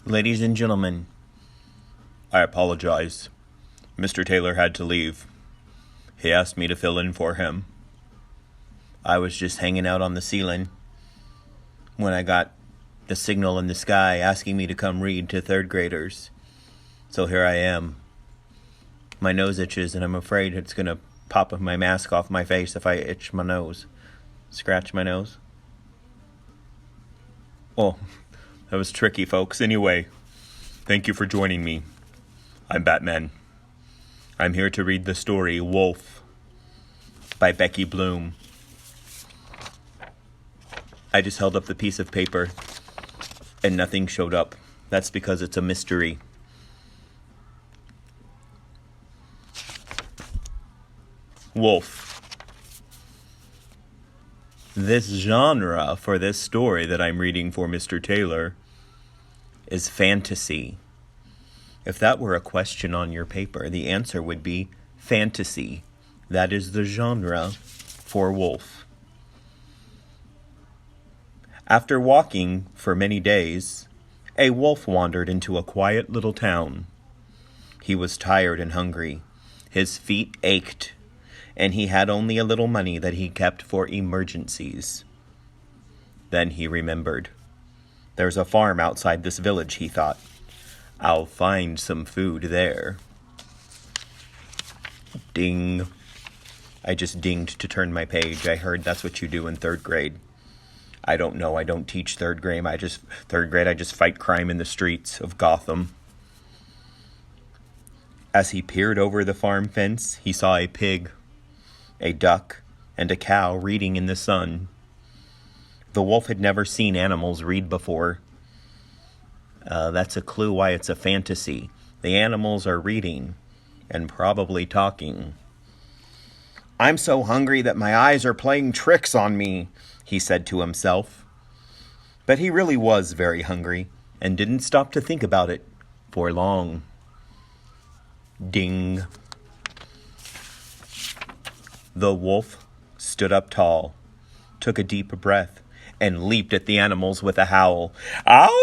Ladies and gentlemen, I apologize. Mr. Taylor had to leave. He asked me to fill in for him. I was just hanging out on the ceiling when I got the signal in the sky asking me to come read to third graders. So here I am. My nose itches and I'm afraid it's going to pop my mask off my face if I itch my nose. Scratch my nose. Well, that was tricky, folks. Anyway, thank you for joining me. I'm Batman. I'm here to read the story Wolf by Becky Bloom. I just held up the piece of paper and nothing showed up. That's because it's a mystery. Wolf. This genre for this story that I'm reading for Mr. Taylor is fantasy. If that were a question on your paper, the answer would be fantasy. That is the genre for Wolf. After walking for many days, a wolf wandered into a quiet little town. He was tired and hungry. His feet ached, and he had only a little money that he kept for emergencies. Then he remembered. There's a farm outside this village, he thought. I'll find some food there. Ding. I just dinged to turn my page. I heard that's what you do in third grade. I don't know. I don't teach third grade. I just fight crime in the streets of Gotham. As he peered over the farm fence, he saw a pig, a duck, and a cow reading in the sun. The wolf had never seen animals read before. That's a clue why it's a fantasy. The animals are reading and probably talking. I'm so hungry that my eyes are playing tricks on me, he said to himself. But he really was very hungry and didn't stop to think about it for long. Ding. The wolf stood up tall, took a deep breath, and leaped at the animals with a howl. Ow!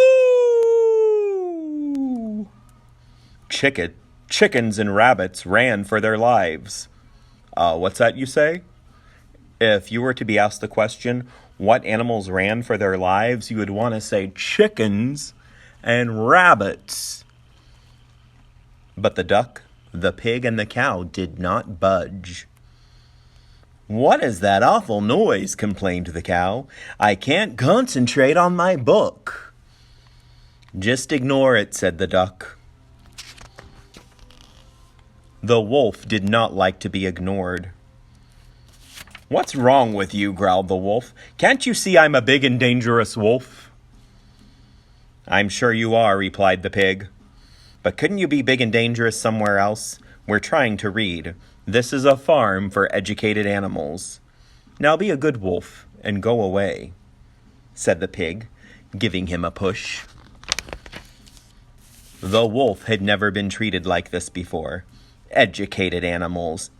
Chickens and rabbits ran for their lives. What's that you say? If you were to be asked the question, what animals ran for their lives, you would want to say chickens and rabbits. But the duck, the pig, and the cow did not budge. What is that awful noise? Complained the cow. I can't concentrate on my book. Just ignore it, said the duck. The wolf did not like to be ignored. What's wrong with you? Growled the wolf. Can't you see I'm a big and dangerous wolf? I'm sure you are, replied the pig. But couldn't you be big and dangerous somewhere else? We're trying to read. This is a farm for educated animals. Now be a good wolf and go away, said the pig, giving him a push. The wolf had never been treated like this before. Educated animals,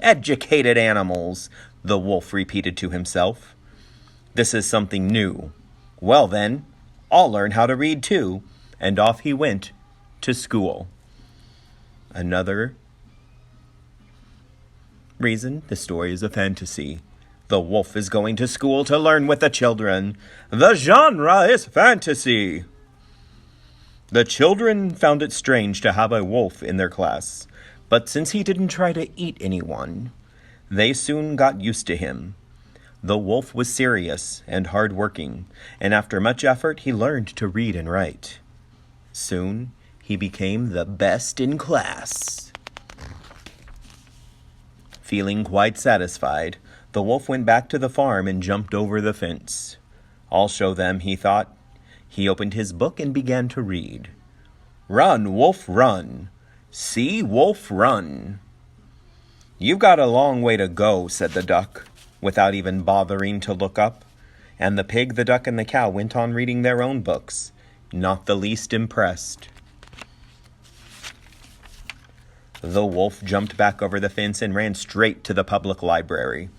the wolf repeated to himself. This is something new. Well then, I'll learn how to read too. And off he went to school. Another reason the story is a fantasy. The wolf is going to school to learn with the children. The genre is fantasy. The children found it strange to have a wolf in their class. But since he didn't try to eat anyone, they soon got used to him. The wolf was serious and hard-working, and after much effort, he learned to read and write. Soon, he became the best in class. Feeling quite satisfied, the wolf went back to the farm and jumped over the fence. I'll show them, he thought. He opened his book and began to read. Run, wolf, run. See, wolf, run. You've got a long way to go, said the duck, without even bothering to look up. And the pig, the duck, and the cow went on reading their own books, not the least impressed. The wolf jumped back over the fence and ran straight to the public library.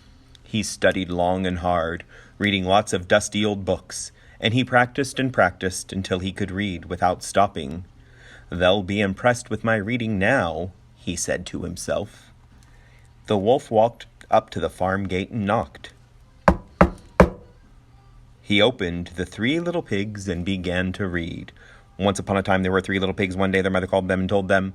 He studied long and hard, reading lots of dusty old books, and he practiced and practiced until he could read without stopping. They'll be impressed with my reading now, he said to himself. The wolf walked up to the farm gate and knocked. He opened The Three Little Pigs and began to read. Once upon a time there were 3 little pigs. One day their mother called them and told them.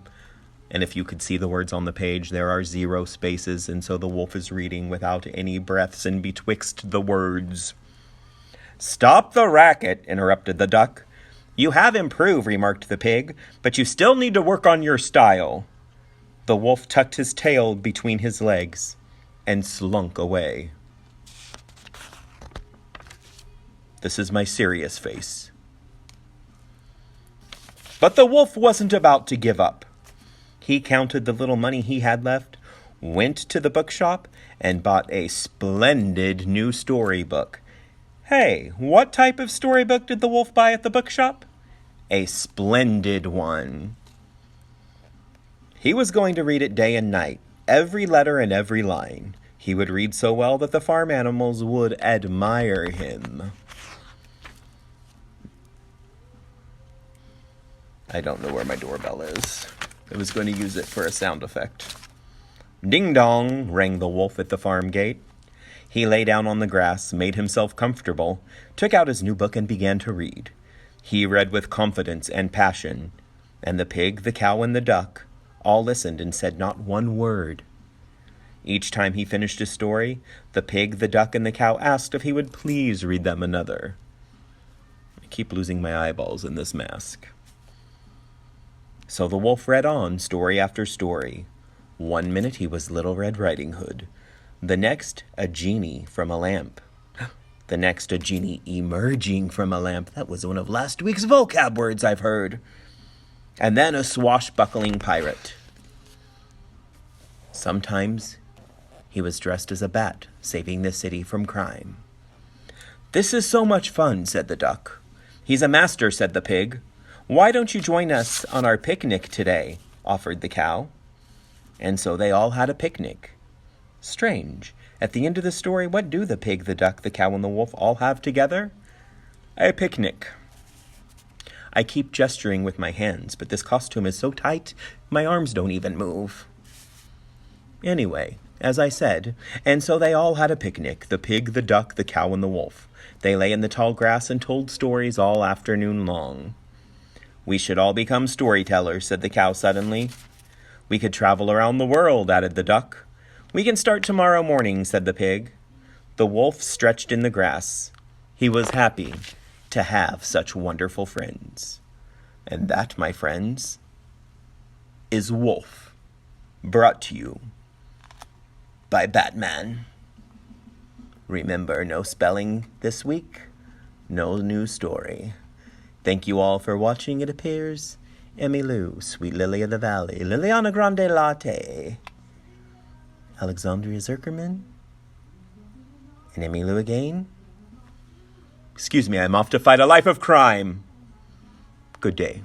And if you could see the words on the page, there are 0 spaces, and so the wolf is reading without any breaths in betwixt the words. "Stop the racket," interrupted the duck. "You have improved," remarked the pig, "but you still need to work on your style." The wolf tucked his tail between his legs and slunk away. This is my serious face. But the wolf wasn't about to give up. He counted the little money he had left, went to the bookshop, and bought a splendid new storybook. Hey, what type of storybook did the wolf buy at the bookshop? A splendid one. He was going to read it day and night, every letter and every line. He would read so well that the farm animals would admire him. I don't know where my doorbell is. I was going to use it for a sound effect. Ding dong, rang the wolf at the farm gate. He lay down on the grass, made himself comfortable, took out his new book and began to read. He read with confidence and passion, and the pig, the cow, and the duck all listened and said not one word. Each time he finished his story, the pig, the duck, and the cow asked if he would please read them another. I keep losing my eyeballs in this mask. So the wolf read on, story after story. One minute he was Little Red Riding Hood. The next, a genie from a lamp. The next, a genie emerging from a lamp. That was one of last week's vocab words I've heard. And then a swashbuckling pirate. Sometimes he was dressed as a bat, saving the city from crime. "This is so much fun," said the duck. "He's a master," said the pig. "Why don't you join us on our picnic today?" offered the cow. And so they all had a picnic. Strange. At the end of the story, what do the pig, the duck, the cow, and the wolf all have together? A picnic. I keep gesturing with my hands, but this costume is so tight, my arms don't even move. Anyway, as I said, and so they all had a picnic, the pig, the duck, the cow, and the wolf. They lay in the tall grass and told stories all afternoon long. "We should all become storytellers," said the cow suddenly. "We could travel around the world," added the duck. "We can start tomorrow morning," said the pig. The wolf stretched in the grass. He was happy to have such wonderful friends. And that, my friends, is Wolf, brought to you by Batman. Remember, no spelling this week, no new story. Thank you all for watching, it appears. Emmylou, Sweet Lily of the Valley, Liliana Grande Latte, Alexandria Zuckerman, and Emmylou again. Excuse me, I'm off to fight a life of crime. Good day.